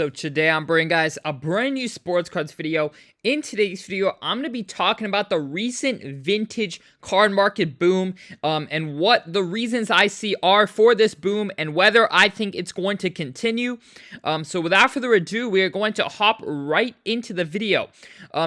So today I'm bringing guys a brand new sports cards video. In today's video, I'm going to be talking about the recent vintage card market boom and what the reasons I see are for this boom and whether I think it's going to continue. So without further ado, we are going to hop right into the video.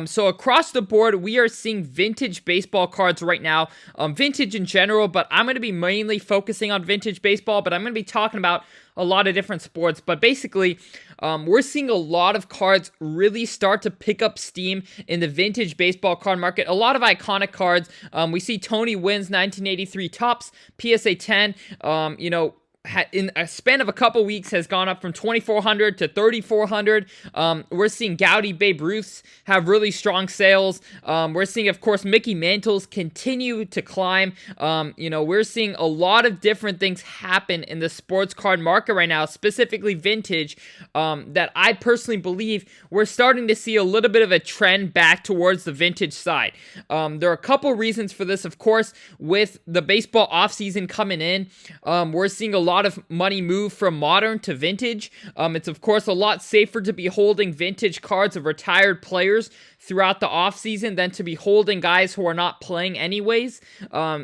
So across the board, we are seeing vintage baseball cards right now, vintage in general, but I'm going to be mainly focusing on vintage baseball, but I'm going to be talking about a lot of different sports. But basically, we're seeing a lot of cards really start to pick up steam in the vintage baseball card market. A lot of iconic cards. We see Tony Wynn's 1983 Topps, PSA 10, in a span of a couple weeks has gone up from 2,400 to 3,400. We're seeing Gowdy Babe Ruths have really strong sales. We're seeing, of course, Mickey Mantles continue to climb. We're seeing a lot of different things happen in the sports card market right now, specifically vintage, that I personally believe we're starting to see a little bit of a trend back towards the vintage side. There are a couple reasons for this, of course. With the baseball offseason coming in, we're seeing a lot of money move from modern to vintage. It's of course a lot safer to be holding vintage cards of retired players throughout the offseason than to be holding guys who are not playing anyways,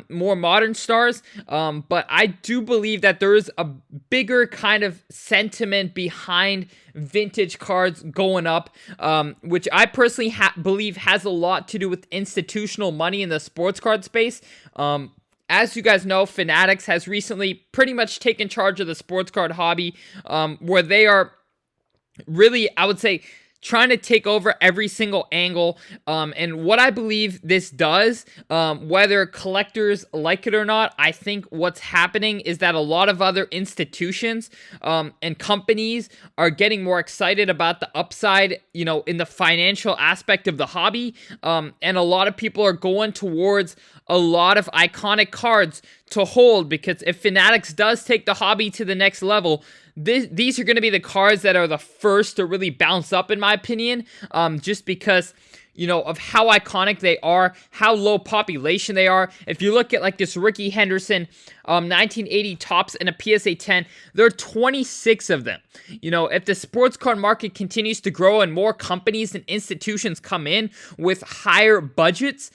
more modern stars. But I do believe that there is a bigger kind of sentiment behind vintage cards going up, which I personally believe has a lot to do with institutional money in the sports card space. As you guys know, Fanatics has recently pretty much taken charge of the sports card hobby, where they are really, I would say, trying to take over every single angle. And what I believe this does, whether collectors like it or not, I think what's happening is that a lot of other institutions and companies are getting more excited about the upside, in the financial aspect of the hobby. And a lot of people are going towards a lot of iconic cards to hold, because if Fanatics does take the hobby to the next level, these are going to be the cards that are the first to really bounce up, in my opinion, just because of how iconic they are, how low population they are. If you look at like this Rickey Henderson 1980 Topps and a PSA 10, there are 26 of them. If the sports card market continues to grow and more companies and institutions come in with higher budgets,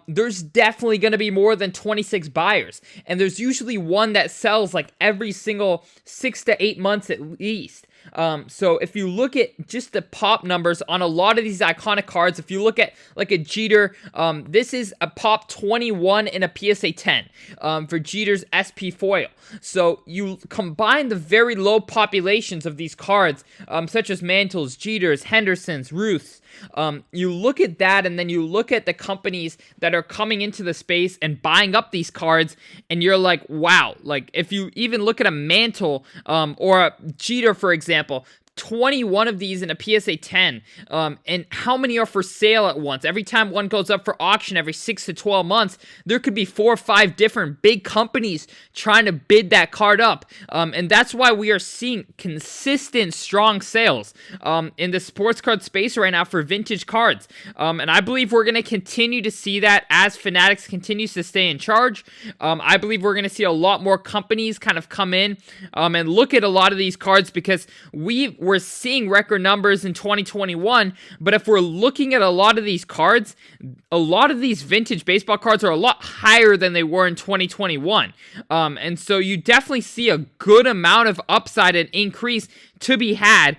there's definitely going to be more than 26 buyers. And there's usually one that sells like every single 6 to 8 months at least. So if you look at just the pop numbers on a lot of these iconic cards, if you look at like a Jeter, this is a pop 21 in a PSA 10 for Jeter's SP foil. So you combine the very low populations of these cards, such as Mantles, Jeters, Hendersons, Ruths. You look at that, and then you look at the companies that are coming into the space and buying up these cards, and you're like, wow. Like, if you even look at a Mantle or a Jeter, for example, 21 of these in a PSA 10, and how many are for sale at once? Every time one goes up for auction every 6 to 12 months, there could be 4 or 5 different big companies trying to bid that card up, and that's why we are seeing consistent strong sales in the sports card space right now for vintage cards, and I believe we're going to continue to see that as Fanatics continues to stay in charge. I believe we're going to see a lot more companies kind of come in and look at a lot of these cards, because we're seeing record numbers in 2021, but if we're looking at a lot of these cards, a lot of these vintage baseball cards are a lot higher than they were in 2021. And so you definitely see a good amount of upside and increase to be had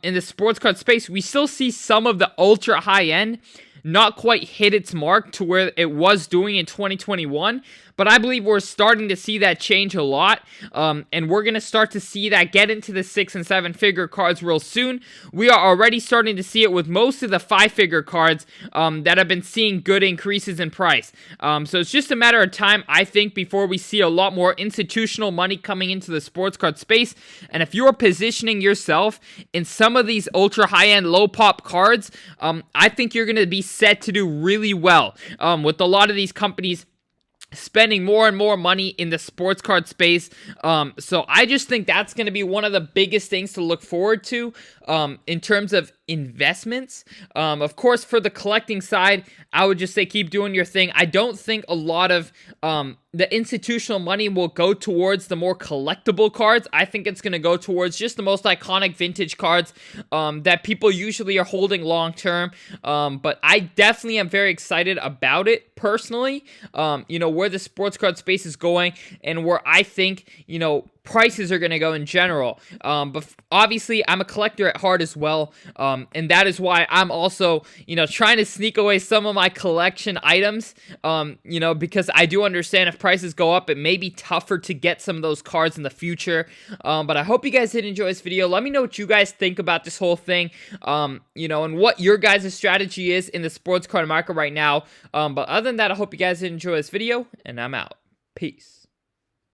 in the sports card space. We still see some of the ultra high end not quite hit its mark to where it was doing in 2021, but I believe we're starting to see that change a lot, and we're going to start to see that get into the 6 and 7 figure cards real soon. We are already starting to see it with most of the 5-figure cards that have been seeing good increases in price. So it's just a matter of time, I think, before we see a lot more institutional money coming into the sports card space. And if you're positioning yourself in some of these ultra high-end low pop cards, I think you're going to be set to do really well with a lot of these companies spending more and more money in the sports card space. So I just think that's going to be one of the biggest things to look forward to. in terms of investments. Of course, for the collecting side, I would just say keep doing your thing. I don't think a lot of the institutional money will go towards the more collectible cards. I think it's going to go towards just the most iconic vintage cards that people usually are holding long term. But I definitely am very excited about it personally. Where the sports card space is going and where I think, prices are going to go in general. But obviously, I'm a collector at heart as well. And that is why I'm also, trying to sneak away some of my collection items, because I do understand if prices go up, it may be tougher to get some of those cards in the future. But I hope you guys did enjoy this video. Let me know what you guys think about this whole thing, and what your guys' strategy is in the sports card market right now. But other than that, I hope you guys did enjoy this video, and I'm out. Peace.